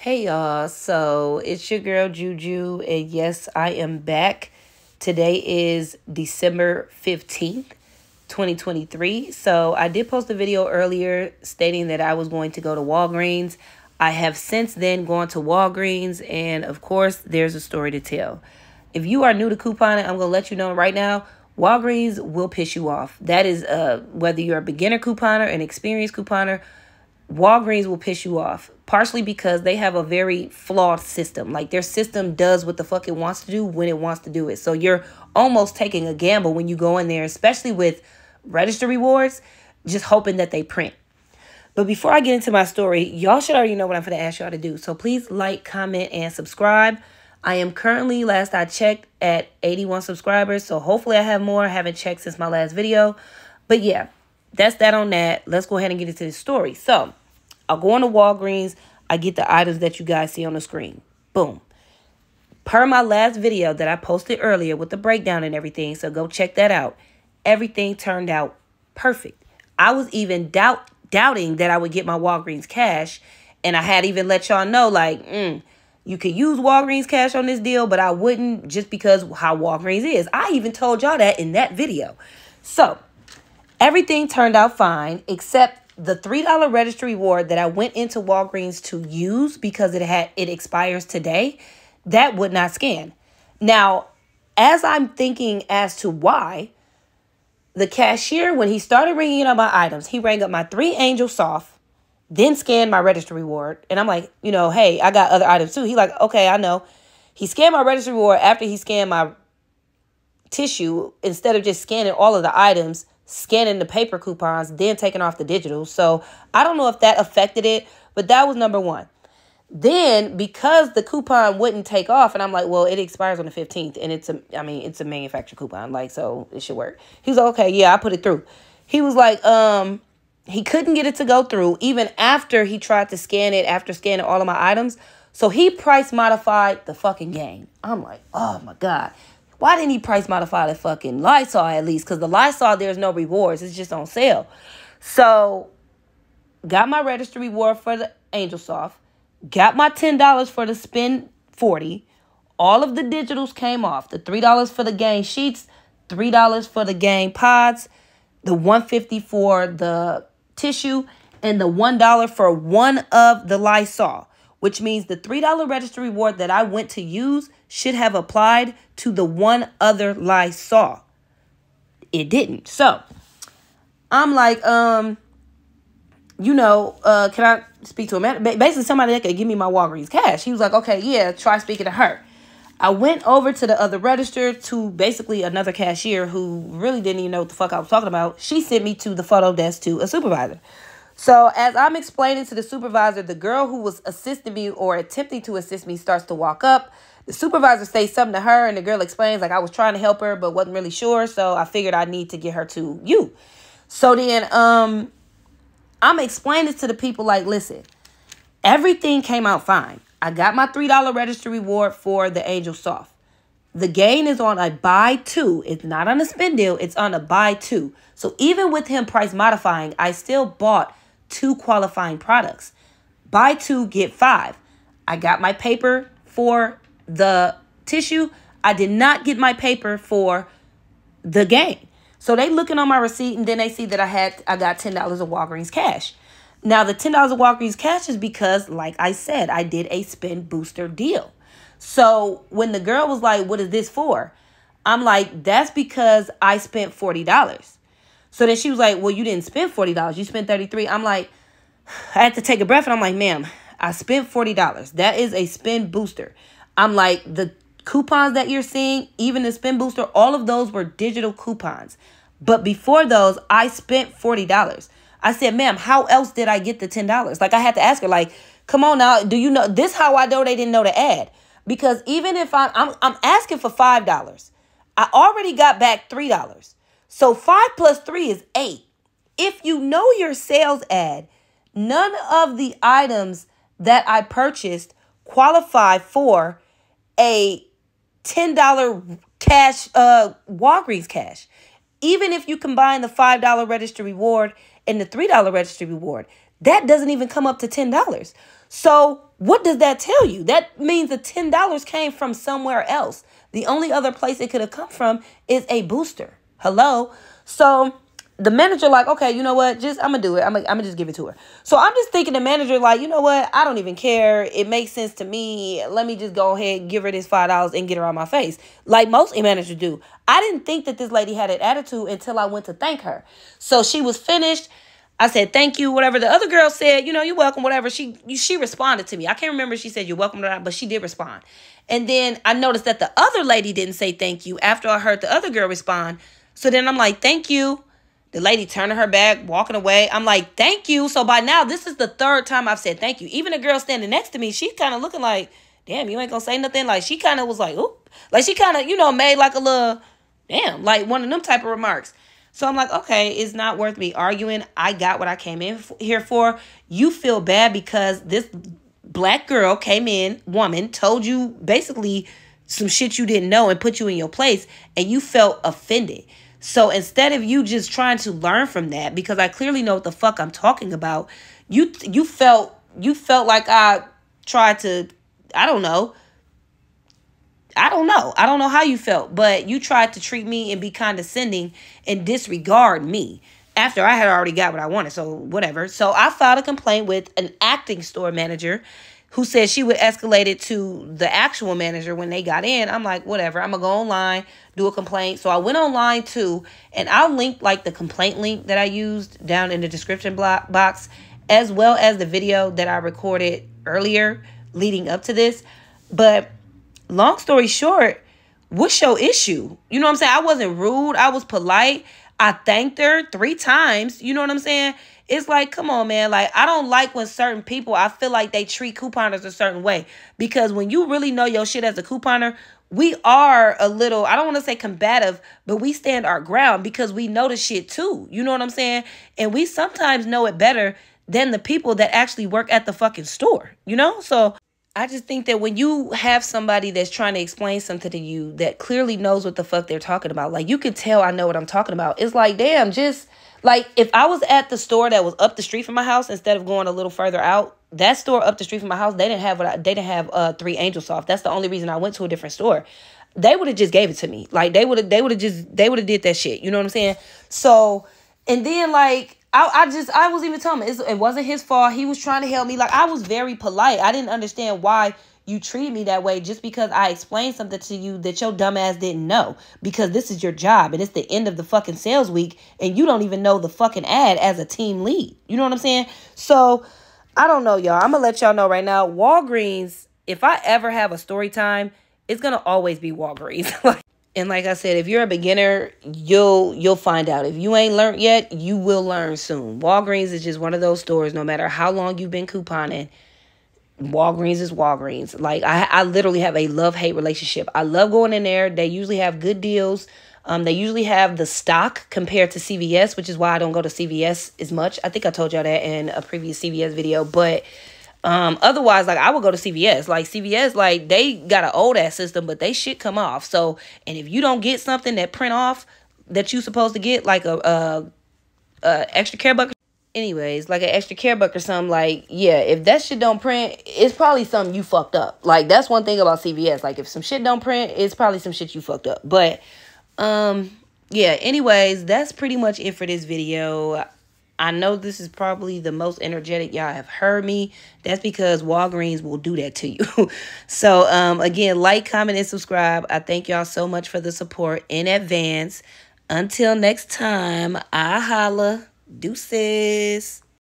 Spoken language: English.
Hey y'all, so it's your girl Juju, and yes, I am back. Today is December 15th, 2023. So I did post a video earlier stating that I was going to go to Walgreens. I have since then gone to Walgreens, and of course, there's a story to tell. If you are new to couponing, I'm going to let you know right now, Walgreens will piss you off. That is whether you're a beginner couponer, an experienced couponer, Walgreens will piss you off, partially because they have a very flawed system. Like, their system does what the fuck it wants to do when it wants to do it. So you're almost taking a gamble when you go in there, especially with register rewards, just hoping that they print. But before I get into my story, y'all should already know what I'm going to ask y'all to do. So please like, comment, and subscribe. I am currently, last I checked, at 81 subscribers. So hopefully I have more. I haven't checked since my last video. But yeah, that's that on that. Let's go ahead and get into the story. So I'll go into Walgreens. I get the items that you guys see on the screen. Boom. Per my last video that I posted earlier with the breakdown and everything, so go check that out. Everything turned out perfect. I was even doubting that I would get my Walgreens cash, and I had even let y'all know, like, you could use Walgreens cash on this deal, but I wouldn't, just because how Walgreens is. I even told y'all that in that video. So everything turned out fine, except the $3 registry reward that I went into Walgreens to use because it expires today, that would not scan. Now, as I'm thinking as to why, the cashier, when he started ringing up my items, he rang up my 3 Angel Soft, then scanned my registry reward. And I'm like, hey, I got other items too. He like, okay, I know. He scanned my registry reward after he scanned my tissue, instead of just scanning all of the items, scanning the paper coupons, then taking off the digital. So I don't know if that affected it, but that was number one. Then, because the coupon wouldn't take off, and I'm like, well, it expires on the 15th, and it's a manufactured coupon, like, so it should work. He was like, okay, yeah, I put it through. He was like, he couldn't get it to go through, even after he tried to scan it, after scanning all of my items. So he price modified the fucking game. I'm like, oh my God. Why didn't he price modify the fucking Lysol at least? Because the Lysol, there's no rewards. It's just on sale. So, got my registry reward for the Angel Soft. Got my $10 for the spend 40. All of the digitals came off. The $3 for the Gain Sheets. $3 for the Gain Pods. The $1.50 for the tissue. And the $1 for one of the Lysol. Which means the $3 registry reward that I went to use should have applied to the one other Lysol. It didn't. So I'm like, can I speak to a man? Basically, somebody that could give me my Walgreens cash. He was like, okay, yeah, try speaking to her. I went over to the other register, to basically another cashier who really didn't even know what the fuck I was talking about. She sent me to the photo desk to a supervisor. So as I'm explaining to the supervisor, the girl who was assisting me or attempting to assist me starts to walk up. The supervisor says something to her, and the girl explains, like, I was trying to help her but wasn't really sure, so I figured I need to get her to you. So then I'm explaining to the people, like, listen, everything came out fine. I got my $3 registry reward for the Angel Soft. The gain is on a buy two. It's not on a spend deal. It's on a buy two. So even with him price modifying, I still bought 2 qualifying products. Buy 2, get 5. I got my paper for the tissue. I did not get my paper for the Gain. So they looking on my receipt, and then they see that I got $10 of Walgreens cash. Now the $10 of Walgreens cash is because, like I said, I did a spend booster deal. So when the girl was like, what is this for? I'm like, that's because I spent $40. So then she was like, well, you didn't spend $40. You spent $33. I'm like, I had to take a breath, and I'm like, ma'am, I spent $40. That is a spend booster. I'm like, the coupons that you're seeing, even the spend booster, all of those were digital coupons. But before those, I spent $40. I said, ma'am, how else did I get the $10? Like, I had to ask her, like, come on now, do you know this? How I know they didn't know the ad? Because even if I'm asking for $5, I already got back $3. So 5 plus 3 is 8. If you know your sales ad, none of the items that I purchased qualify for a $10 cash, Walgreens cash. Even if you combine the $5 register reward and the $3 register reward, that doesn't even come up to $10. So What does that tell you? That means the $10 came from somewhere else. The only other place it could have come from is a booster. Hello? So the manager like, okay, you know what? I'm going to do it. I'm gonna just give it to her. So I'm just thinking the manager like, you know what? I don't even care. It makes sense to me. Let me just go ahead and give her this $5 and get her on my face. Like most managers do. I didn't think that this lady had an attitude until I went to thank her. So she was finished. I said, thank you, whatever. The other girl said, you know, you're welcome, whatever. She responded to me. I can't remember if she said you're welcome or not, but she did respond. And then I noticed that the other lady didn't say thank you after I heard the other girl respond. So then I'm like, thank you. The lady turning her back, walking away. I'm like, thank you. So by now, this is the third time I've said thank you. Even the girl standing next to me, she's kind of looking like, damn, you ain't gonna say nothing. Like, she kind of was like, oop. Like, she kind of, you know, made like a little, damn, like one of them type of remarks. So I'm like, okay, it's not worth me arguing. I got what I came in here for. You feel bad because this black girl came in, woman, told you basically some shit you didn't know and put you in your place, and you felt offended. So instead of you just trying to learn from that, because I clearly know what the fuck I'm talking about, you felt like I tried to, I don't know how you felt, but you tried to treat me and be condescending and disregard me after I had already got what I wanted. So whatever. So I filed a complaint with an acting store manager who said she would escalate it to the actual manager when they got in. I'm like, whatever. I'm going to go online, do a complaint. So I went online too, and I'll link like the complaint link that I used down in the description box, as well as the video that I recorded earlier leading up to this. But long story short, what's your issue? You know what I'm saying? I wasn't rude. I was polite. I thanked her 3 times. You know what I'm saying? It's like, come on, man. Like, I don't like when certain people, I feel like they treat couponers a certain way. Because when you really know your shit as a couponer, we are a little, I don't want to say combative, but we stand our ground because we know the shit too. You know what I'm saying? And we sometimes know it better than the people that actually work at the fucking store, you know? So I just think that when you have somebody that's trying to explain something to you that clearly knows what the fuck they're talking about, like, you could tell I know what I'm talking about. It's like, damn, just like if I was at the store that was up the street from my house instead of going a little further out, that store up the street from my house, they didn't have 3 Angel Soft. That's the only reason I went to a different store. They would have just gave it to me. Like they would have did that shit. You know what I'm saying? So, and then like, I was even telling him it wasn't his fault. He was trying to help me. Like, I was very polite. I didn't understand why you treated me that way just because I explained something to you that your dumb ass didn't know. Because this is your job and it's the end of the fucking sales week and you don't even know the fucking ad as a team lead. You know what I'm saying? So, I don't know, y'all. I'm going to let y'all know right now. Walgreens, if I ever have a story time, it's going to always be Walgreens. And like I said, if you're a beginner, you'll find out. If you ain't learned yet, you will learn soon. Walgreens is just one of those stores, no matter how long you've been couponing, Walgreens is Walgreens. Like, I literally have a love-hate relationship. I love going in there. They usually have good deals. They usually have the stock compared to CVS, which is why I don't go to CVS as much. I think I told y'all that in a previous CVS video, but otherwise, like, I would go to CVS. Like, CVS, like, they got an old ass system, but they shit come off. So, and if you don't get something that print off that you supposed to get, like a extra care buck, anyways, like an extra care buck or something, like, yeah, if that shit don't print, it's probably something you fucked up. Like, that's one thing about CVS. Like, if some shit don't print, it's probably some shit you fucked up. But, yeah, anyways, that's pretty much it for this video. I know this is probably the most energetic y'all have heard me. That's because Walgreens will do that to you. So, again, like, comment, and subscribe. I thank y'all so much for the support in advance. Until next time, I holla. Deuces.